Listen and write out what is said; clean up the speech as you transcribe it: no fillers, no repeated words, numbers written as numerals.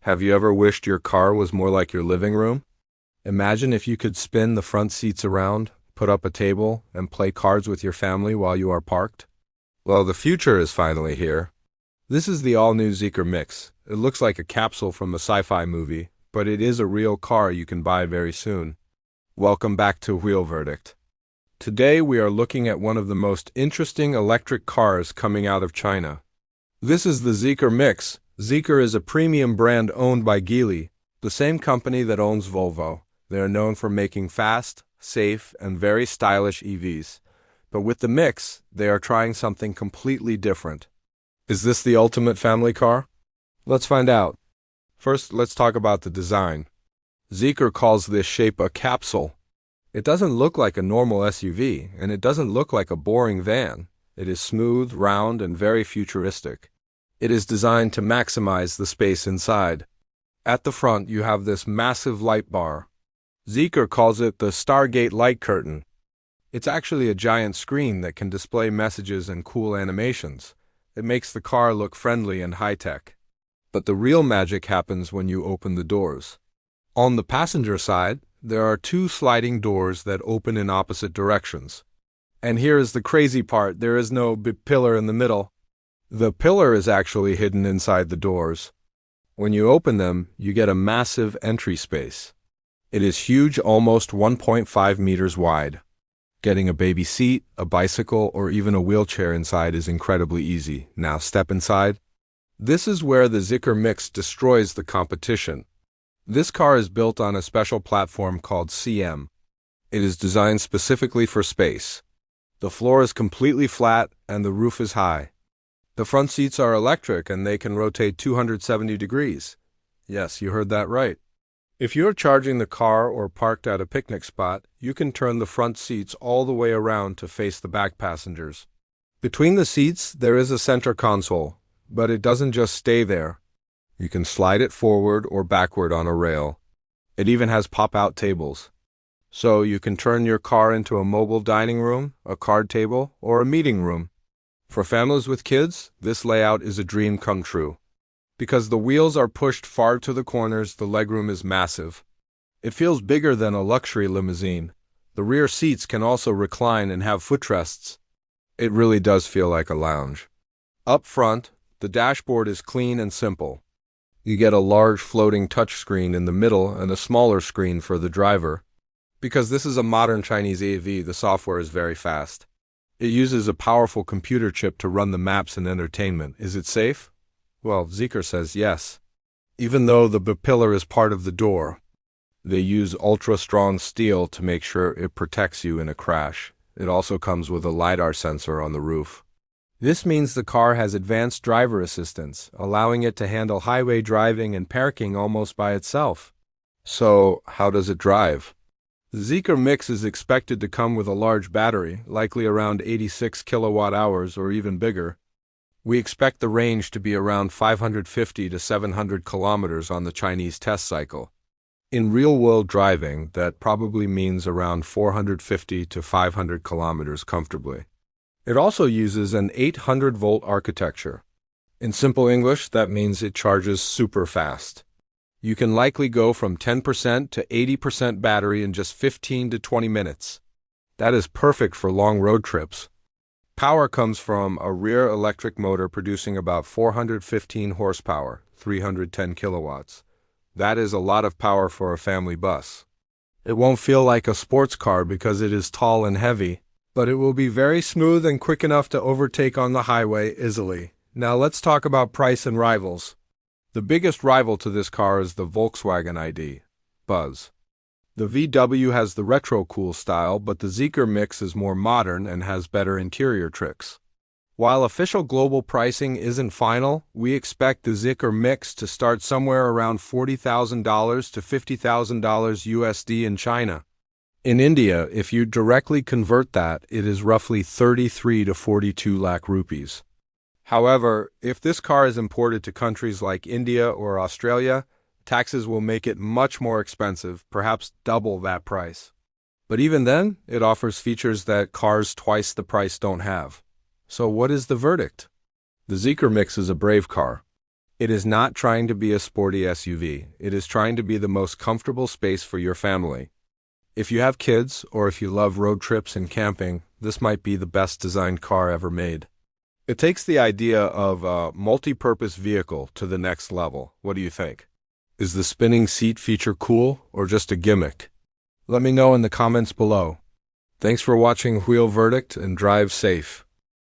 Have you ever wished your car was more like your living room? Imagine if you could spin the front seats around, put up a table, and play cards with your family while you are parked. Well, the future is finally here. This is the all-new Zeekr Mix. It looks like a capsule from a sci-fi movie, but it is a real car you can buy very soon. Welcome back to Wheel Verdict. Today we are looking at one of the most interesting electric cars coming out of China. This is the Zeekr Mix. Zeekr is a premium brand owned by Geely, the same company that owns Volvo. They are known for making fast, safe, and very stylish EVs. But with the Mix, they are trying something completely different. Is this the ultimate family car? Let's find out. First, let's talk about the design. Zeekr calls this shape a capsule. It doesn't look like a normal SUV, and it doesn't look like a boring van. It is smooth, round, and very futuristic. It is designed to maximize the space inside. At the front, you have this massive light bar. Zeekr calls it the Stargate light curtain. It's actually a giant screen that can display messages and cool animations. It makes the car look friendly and high-tech. But the real magic happens when you open the doors. On the passenger side, there are two sliding doors that open in opposite directions. And here is the crazy part, there is no pillar in the middle. The pillar is actually hidden inside the doors. When you open them, you get a massive entry space. It is huge, almost 1.5 meters wide. Getting a baby seat, a bicycle, or even a wheelchair inside is incredibly easy. Now step inside. This is where the Zeekr Mix destroys the competition. This car is built on a special platform called CM. It is designed specifically for space. The floor is completely flat and the roof is high. The front seats are electric and they can rotate 270 degrees. Yes, you heard that right. If you're charging the car or parked at a picnic spot, you can turn the front seats all the way around to face the back passengers. Between the seats, there is a center console, but it doesn't just stay there. You can slide it forward or backward on a rail. It even has pop-out tables. So you can turn your car into a mobile dining room, a card table, or a meeting room. For families with kids, this layout is a dream come true. Because the wheels are pushed far to the corners, the legroom is massive. It feels bigger than a luxury limousine. The rear seats can also recline and have footrests. It really does feel like a lounge. Up front, the dashboard is clean and simple. You get a large floating touchscreen in the middle and a smaller screen for the driver. Because this is a modern Chinese EV, the software is very fast. It uses a powerful computer chip to run the maps and entertainment. Is it safe? Well, Zeekr says yes. Even though the pillar is part of the door, they use ultra-strong steel to make sure it protects you in a crash. It also comes with a LiDAR sensor on the roof. This means the car has advanced driver assistance, allowing it to handle highway driving and parking almost by itself. So, how does it drive? The Zeekr Mix is expected to come with a large battery, likely around 86 kilowatt hours or even bigger. We expect the range to be around 550 to 700 kilometers on the Chinese test cycle. In real-world driving, that probably means around 450 to 500 kilometers comfortably. It also uses an 800-volt architecture. In simple English, that means it charges super fast. You can likely go from 10% to 80% battery in just 15 to 20 minutes. That is perfect for long road trips. Power comes from a rear electric motor producing about 415 horsepower, 310 kilowatts. That is a lot of power for a family bus. It won't feel like a sports car because it is tall and heavy, but it will be very smooth and quick enough to overtake on the highway easily. Now let's talk about price and rivals. The biggest rival to this car is the Volkswagen ID.Buzz. The VW has the retro cool style, but the Zeekr Mix is more modern and has better interior tricks. While official global pricing isn't final, we expect the Zeekr Mix to start somewhere around $40,000 to $50,000 USD in China. In India, if you directly convert that, it is roughly 33 to 42 lakh rupees. However, if this car is imported to countries like India or Australia, taxes will make it much more expensive, perhaps double that price. But even then, it offers features that cars twice the price don't have. So what is the verdict? The Zeekr Mix is a brave car. It is not trying to be a sporty SUV. It is trying to be the most comfortable space for your family. If you have kids, or if you love road trips and camping, this might be the best designed car ever made. It takes the idea of a multi-purpose vehicle to the next level. What do you think? Is the spinning seat feature cool, or just a gimmick? Let me know in the comments below. Thanks for watching Wheel Verdict, and drive safe.